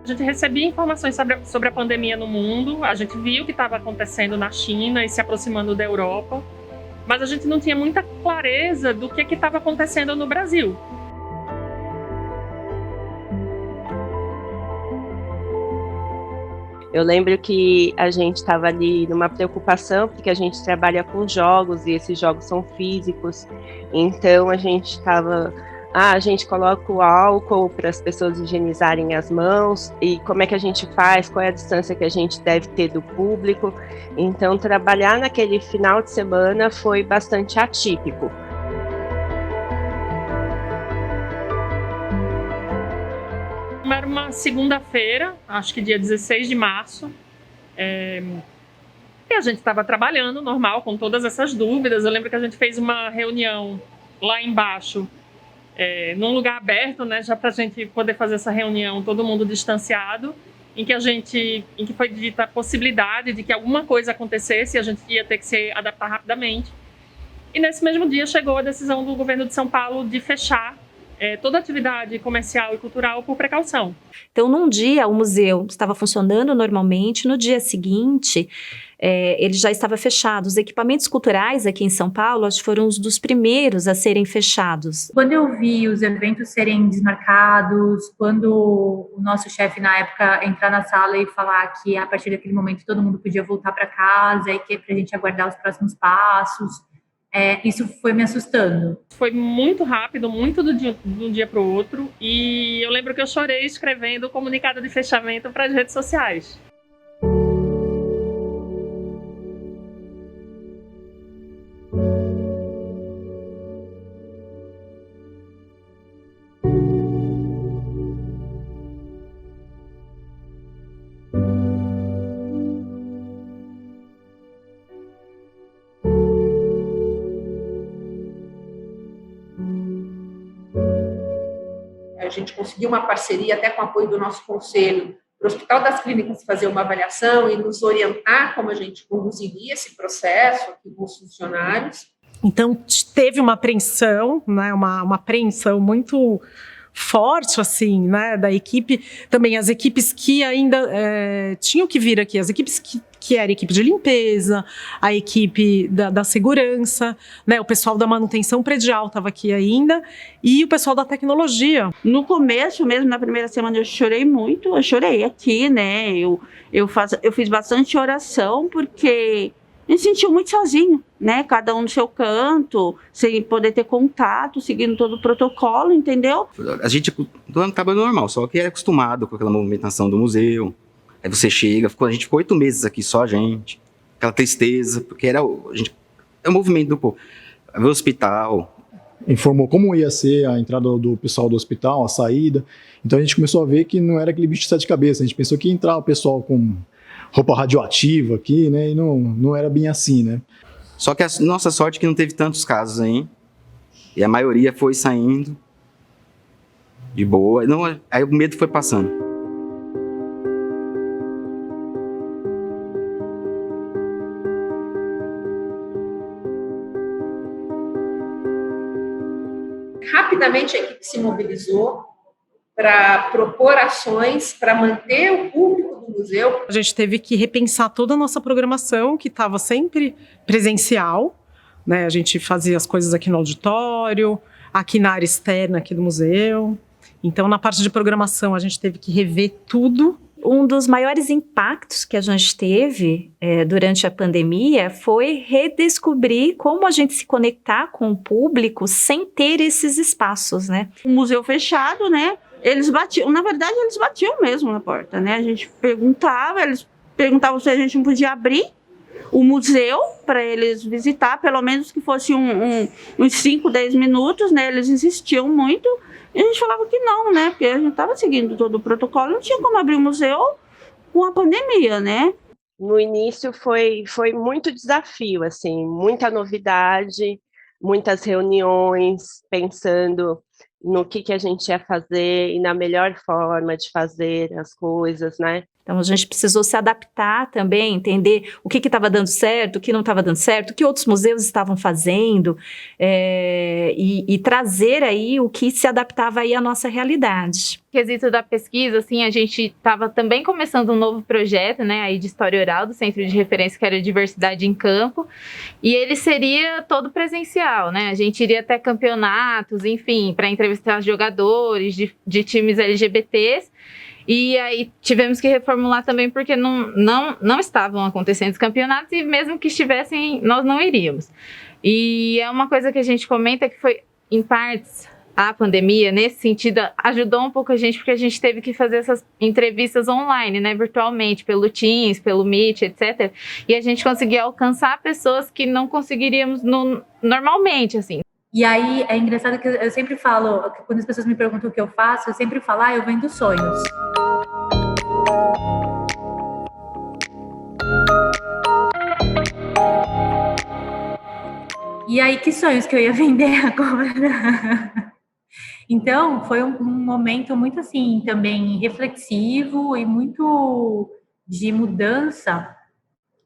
A gente recebia informações sobre a pandemia no mundo, a gente viu o que estava acontecendo na China e se aproximando da Europa, mas a gente não tinha muita clareza do que estava acontecendo no Brasil. Eu lembro que a gente estava ali numa preocupação, porque a gente trabalha com jogos e esses jogos são físicos, então a gente estava. A gente coloca o álcool para as pessoas higienizarem as mãos, e como é que a gente faz, qual é a distância que a gente deve ter do público. Então, trabalhar naquele final de semana foi bastante atípico. Era uma segunda-feira, acho que dia 16 de março, e a gente estava trabalhando normal, com todas essas dúvidas. Eu lembro que a gente fez uma reunião lá embaixo, num lugar aberto, né, já para a gente poder fazer essa reunião, todo mundo distanciado, em que foi dita a possibilidade de que alguma coisa acontecesse e a gente ia ter que se adaptar rapidamente. E nesse mesmo dia chegou a decisão do governo de São Paulo de fechar toda a atividade comercial e cultural por precaução. Então, num dia, o museu estava funcionando normalmente, no dia seguinte, ele já estava fechado. Os equipamentos culturais aqui em São Paulo, acho que foram os dos primeiros a serem fechados. Quando eu vi os eventos serem desmarcados, quando o nosso chefe, na época, entrar na sala e falar que, a partir daquele momento, todo mundo podia voltar para casa e que para a gente aguardar os próximos passos, isso foi me assustando. Foi muito rápido, muito de um dia para o outro, e eu lembro que eu chorei escrevendo o comunicado de fechamento para as redes sociais. A gente conseguiu uma parceria até com o apoio do nosso conselho para o Hospital das Clínicas fazer uma avaliação e nos orientar como a gente conduziria esse processo aqui com os funcionários. Então, teve uma apreensão, né, uma apreensão muito forte, assim, né, da equipe. Também as equipes que ainda tinham que vir aqui, as equipes que era a equipe de limpeza, a equipe da segurança, né, o pessoal da manutenção predial estava aqui ainda, e o pessoal da tecnologia. No começo mesmo, na primeira semana, eu chorei muito, eu chorei aqui, né, eu fiz bastante oração, porque me sentiu muito sozinho, né, cada um no seu canto, sem poder ter contato, seguindo todo o protocolo, entendeu? A gente trabalha normal, só que é acostumado com aquela movimentação do museu. Aí você chega, a gente ficou 8 meses aqui, só a gente, aquela tristeza, porque é o movimento do povo. O hospital. Informou como ia ser a entrada do pessoal do hospital, a saída. Então a gente começou a ver que não era aquele bicho de 7 cabeças. A gente pensou que ia entrar o pessoal com roupa radioativa aqui, né? E não era bem assim, né? Só que a nossa sorte é que não teve tantos casos aí. E a maioria foi saindo de boa. Aí o medo foi passando. Rapidamente a equipe se mobilizou para propor ações para manter o público do museu. A gente teve que repensar toda a nossa programação, que estava sempre presencial, né? A gente fazia as coisas aqui no auditório, aqui na área externa aqui do museu. Então, na parte de programação, a gente teve que rever tudo. Um dos maiores impactos que a gente teve durante a pandemia foi redescobrir como a gente se conectar com o público sem ter esses espaços, né? O museu fechado, né? Eles batiam mesmo na porta, né? A gente perguntava, eles perguntavam se a gente não podia abrir o museu para eles visitar, pelo menos que fosse uns 5, 10 minutos, né? Eles insistiam muito. E a gente falava que não, né? Porque a gente estava seguindo todo o protocolo, não tinha como abrir o museu com a pandemia, né? No início foi muito desafio, assim, muita novidade, muitas reuniões, pensando no que a gente ia fazer e na melhor forma de fazer as coisas, né? Então, a gente precisou se adaptar também, entender o que estava dando certo, o que não estava dando certo, o que outros museus estavam fazendo, e trazer aí o que se adaptava aí à nossa realidade. No quesito da pesquisa, assim, a gente estava também começando um novo projeto, né, aí de História Oral, do Centro de Referência, que era Diversidade em Campo, e ele seria todo presencial, né, a gente iria até campeonatos, enfim, para entrevistar jogadores de times LGBTs, e aí tivemos que reformular também porque não estavam acontecendo os campeonatos e mesmo que estivessem, nós não iríamos. E é uma coisa que a gente comenta que foi, em partes, a pandemia, nesse sentido, ajudou um pouco a gente porque a gente teve que fazer essas entrevistas online, né, virtualmente, pelo Teams, pelo Meet, etc. E a gente conseguia alcançar pessoas que não conseguiríamos normalmente, assim. E aí é engraçado que eu sempre falo, quando as pessoas me perguntam o que eu faço, eu sempre falo, eu vendo sonhos. E aí, que sonhos que eu ia vender agora? Então, foi um momento muito, assim, também reflexivo e muito de mudança,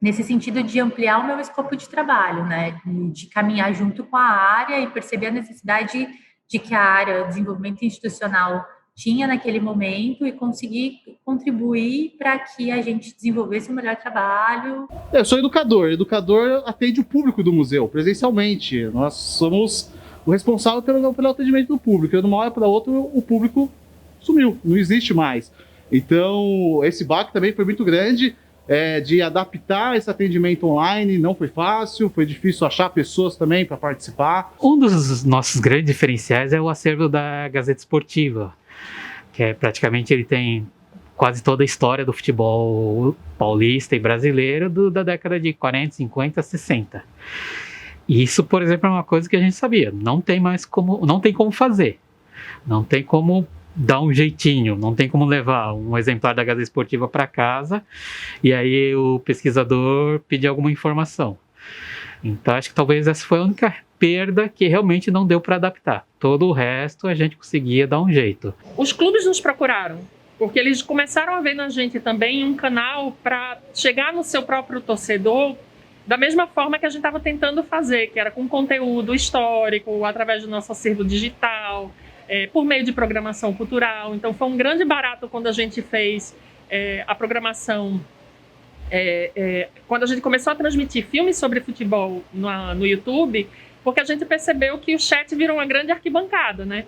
nesse sentido de ampliar o meu escopo de trabalho, né? De caminhar junto com a área e perceber a necessidade de que a área de desenvolvimento institucional tinha naquele momento e conseguir contribuir para que a gente desenvolvesse um melhor trabalho. Eu sou educador atende o público do museu, presencialmente. Nós somos o responsável pelo atendimento do público. De uma hora para outra, o público sumiu, não existe mais. Então, esse baque também foi muito grande, de adaptar esse atendimento online, não foi fácil, foi difícil achar pessoas também para participar. Um dos nossos grandes diferenciais é o acervo da Gazeta Esportiva, que praticamente ele tem quase toda a história do futebol paulista e brasileiro da década de 40, 50, 60. E isso, por exemplo, é uma coisa que a gente sabia, não tem como fazer, não tem como dar um jeitinho, não tem como levar um exemplar da Gazeta Esportiva para casa e aí o pesquisador pedir alguma informação. Então acho que talvez essa foi a única perda que realmente não deu para adaptar. Todo o resto a gente conseguia dar um jeito. Os clubes nos procuraram, porque eles começaram a ver na gente também um canal para chegar no seu próprio torcedor da mesma forma que a gente estava tentando fazer, que era com conteúdo histórico, através do nosso acervo digital, por meio de programação cultural. Então foi um grande barato quando a gente fez a programação, quando a gente começou a transmitir filmes sobre futebol no YouTube, porque a gente percebeu que o chat virou uma grande arquibancada, né?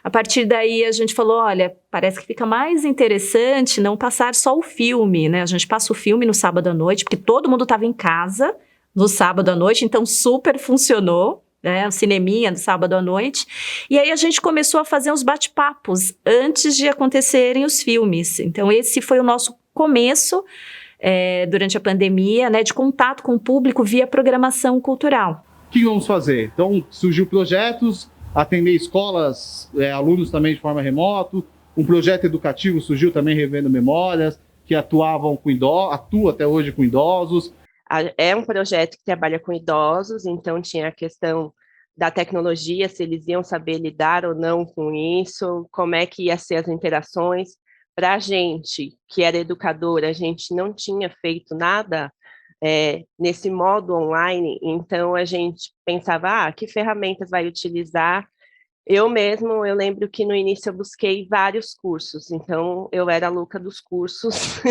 A partir daí a gente falou, olha, parece que fica mais interessante não passar só o filme, né? A gente passa o filme no sábado à noite, porque todo mundo estava em casa no sábado à noite, então super funcionou, né? O cineminha no sábado à noite. E aí a gente começou a fazer uns bate-papos antes de acontecerem os filmes. Então esse foi o nosso começo, durante a pandemia, né? De contato com o público via programação cultural. O que vamos fazer? Então surgiu projetos, atender escolas, alunos também de forma remota, um projeto educativo surgiu também, Revendo Memórias, que atua até hoje com idosos. É um projeto que trabalha com idosos, então tinha a questão da tecnologia, se eles iam saber lidar ou não com isso, como é que ia ser as interações. Para a gente, que era educadora, a gente não tinha feito nada nesse modo online, então a gente pensava, que ferramentas vai utilizar? Eu lembro que no início eu busquei vários cursos, então eu era a louca dos cursos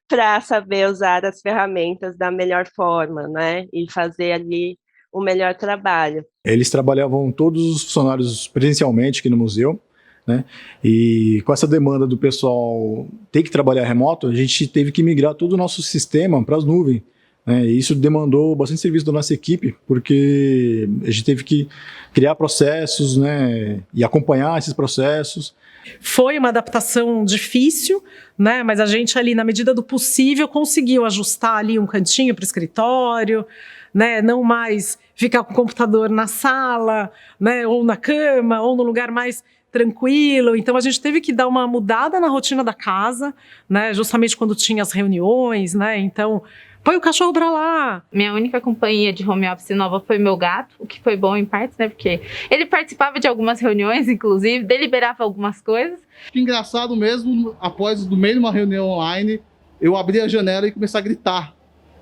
para saber usar as ferramentas da melhor forma, né, e fazer ali o melhor trabalho. Eles trabalhavam todos os funcionários presencialmente aqui no museu, né, e com essa demanda do pessoal ter que trabalhar remoto, a gente teve que migrar todo o nosso sistema para as nuvens. E isso demandou bastante serviço da nossa equipe, porque a gente teve que criar processos, né, e acompanhar esses processos. Foi uma adaptação difícil, né, mas a gente ali, na medida do possível, conseguiu ajustar ali um cantinho para o escritório, né, não mais ficar com o computador na sala, né, ou na cama, ou no lugar mais tranquilo. Então a gente teve que dar uma mudada na rotina da casa, né, justamente quando tinha as reuniões, né, então põe o cachorro pra lá. Minha única companhia de home office nova foi meu gato, o que foi bom em partes, né? Porque ele participava de algumas reuniões, inclusive, deliberava algumas coisas. Que engraçado mesmo, após, no meio de uma reunião online, eu abrir a janela e começar a gritar.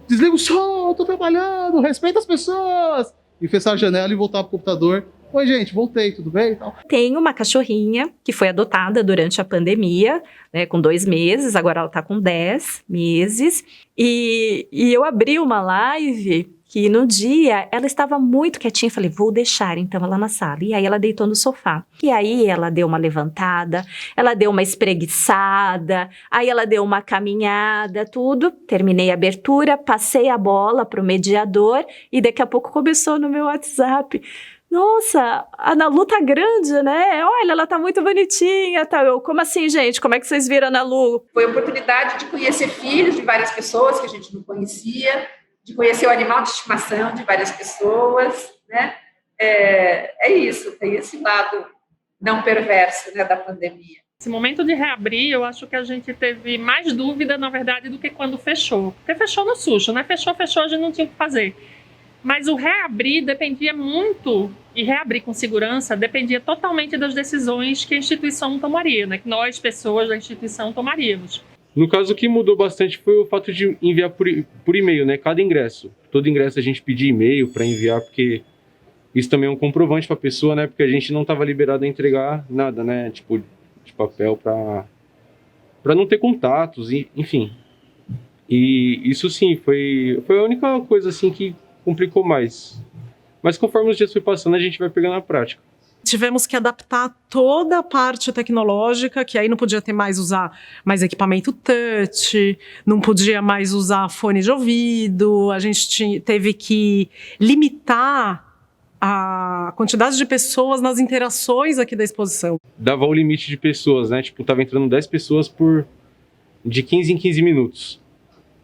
Desliga o som, eu tô trabalhando, respeita as pessoas! E fechar a janela e voltar pro computador. Oi, gente, voltei, tudo bem? Tenho uma cachorrinha que foi adotada durante a pandemia, né, com 2 meses, agora ela tá com 10 meses. E eu abri uma live que no dia ela estava muito quietinha, falei, vou deixar então ela na sala. E aí ela deitou no sofá. E aí ela deu uma levantada, ela deu uma espreguiçada, aí ela deu uma caminhada, tudo. Terminei a abertura, passei a bola pro mediador e daqui a pouco começou no meu WhatsApp. Nossa, a Ana Lu tá grande, né? Olha, ela tá muito bonitinha. Tá. Eu, como assim, gente? Como é que vocês viram a Ana Lu? Foi a oportunidade de conhecer filhos de várias pessoas que a gente não conhecia, de conhecer o animal de estimação de várias pessoas, né? É isso, tem esse lado não perverso, né, da pandemia. Esse momento de reabrir, eu acho que a gente teve mais dúvida, na verdade, do que quando fechou. Porque fechou no susto, né? Fechou, a gente não tinha o que fazer. Mas o reabrir dependia muito, e reabrir com segurança, dependia totalmente das decisões que a instituição tomaria, né? Que nós, pessoas da instituição, tomaríamos. No caso, o que mudou bastante foi o fato de enviar por e-mail, né? Cada ingresso. Todo ingresso a gente pedia e-mail para enviar, porque isso também é um comprovante para a pessoa, né? Porque a gente não estava liberado a entregar nada, né? Tipo, de papel para não ter contatos, enfim. E isso sim, foi a única coisa assim que complicou mais. Mas conforme os dias foi passando, a gente vai pegando a prática. Tivemos que adaptar toda a parte tecnológica, que aí não podia ter usar mais equipamento touch, não podia mais usar fone de ouvido, a gente teve que limitar a quantidade de pessoas nas interações aqui da exposição. Dava o limite de pessoas, né? Tipo, tava entrando 10 pessoas de 15 em 15 minutos.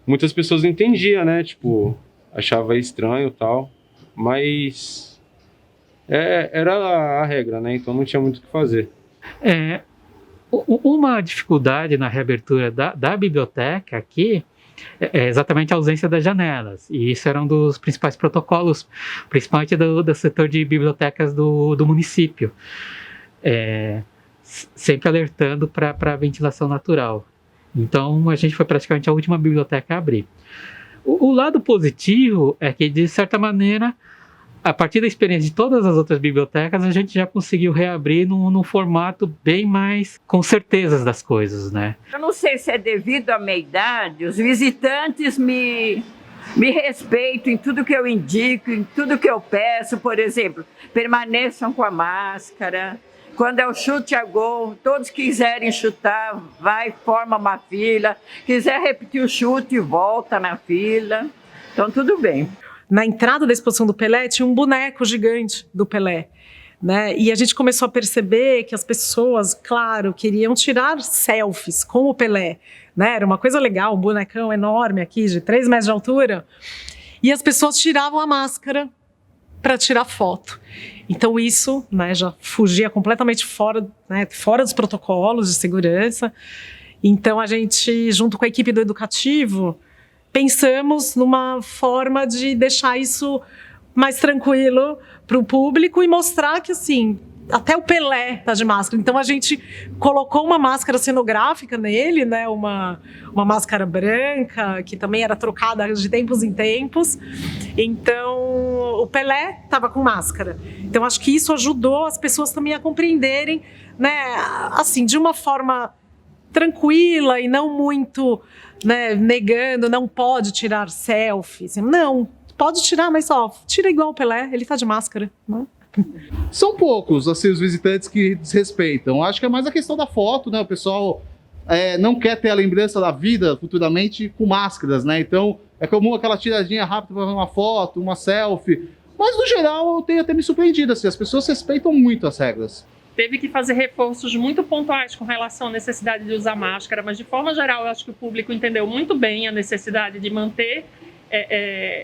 Muitas pessoas não entendiam, né? Tipo, achava estranho e tal, mas era a regra, né? Então não tinha muito o que fazer. Uma dificuldade na reabertura da biblioteca aqui é exatamente a ausência das janelas, e isso era um dos principais protocolos, principalmente do setor de bibliotecas do município, sempre alertando para a ventilação natural. Então a gente foi praticamente a última biblioteca a abrir. O lado positivo é que, de certa maneira, a partir da experiência de todas as outras bibliotecas, a gente já conseguiu reabrir num formato bem mais com certezas das coisas, né? Eu não sei se é devido à minha idade, os visitantes me respeitam em tudo que eu indico, em tudo que eu peço. Por exemplo, permaneçam com a máscara. Quando é o chute a gol, todos quiserem chutar, forma uma fila. Quiser repetir o chute, volta na fila. Então, tudo bem. Na entrada da exposição do Pelé, tinha um boneco gigante do Pelé, né? E a gente começou a perceber que as pessoas, claro, queriam tirar selfies com o Pelé, né? Era uma coisa legal, um bonecão enorme aqui, de 3 metros de altura. E as pessoas tiravam a máscara para tirar foto. Então isso, né, já fugia completamente fora, né, fora dos protocolos de segurança. Então a gente, junto com a equipe do educativo, pensamos numa forma de deixar isso mais tranquilo para o público e mostrar que, assim, até o Pelé tá de máscara. Então a gente colocou uma máscara cenográfica nele, né, uma máscara branca, que também era trocada de tempos em tempos. Então o Pelé estava com máscara. Então acho que isso ajudou as pessoas também a compreenderem, né, assim, de uma forma tranquila e não muito, né, negando, não pode tirar selfie. Assim, não, pode tirar, mas tira igual o Pelé, ele tá de máscara, né? São poucos, assim, os visitantes que desrespeitam. Acho que é mais a questão da foto, né? O pessoal não quer ter a lembrança da vida futuramente com máscaras, né? Então, é comum aquela tiradinha rápida para uma foto, uma selfie. Mas, no geral, eu tenho até me surpreendido, assim, as pessoas respeitam muito as regras. Teve que fazer reforços muito pontuais com relação à necessidade de usar máscara, mas, de forma geral, eu acho que o público entendeu muito bem a necessidade de manter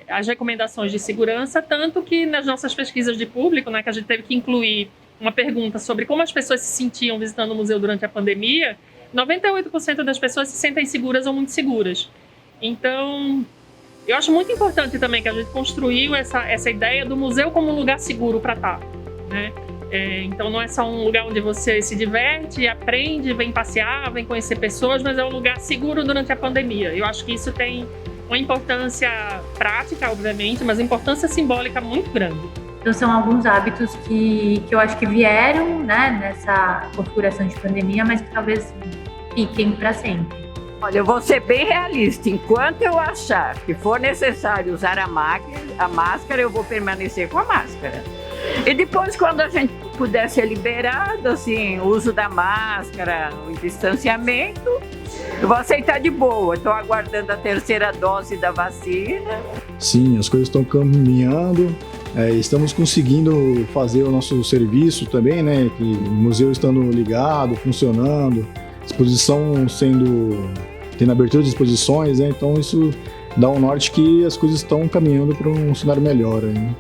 as recomendações de segurança, tanto que nas nossas pesquisas de público, né, que a gente teve que incluir uma pergunta sobre como as pessoas se sentiam visitando o museu durante a pandemia, 98% das pessoas se sentem seguras ou muito seguras. Então, eu acho muito importante também que a gente construiu essa ideia do museu como um lugar seguro para estar, né? Então não é só um lugar onde você se diverte, aprende, vem passear, vem conhecer pessoas, mas é um lugar seguro durante a pandemia. Eu acho que isso tem uma importância prática, obviamente, mas importância simbólica muito grande. Então são alguns hábitos que eu acho que vieram, né, nessa configuração de pandemia, mas que talvez fiquem para sempre. Olha, eu vou ser bem realista. Enquanto eu achar que for necessário usar a máscara, eu vou permanecer com a máscara. E depois, quando a gente puder ser liberado, assim, o uso da máscara, o distanciamento, eu vou aceitar de boa. Estou aguardando a terceira dose da vacina. Sim, as coisas estão caminhando. Estamos conseguindo fazer o nosso serviço também, né? Que o museu estando ligado, funcionando, exposição tendo abertura de exposições, né? Então isso dá um norte que as coisas estão caminhando para um cenário melhor aí, né?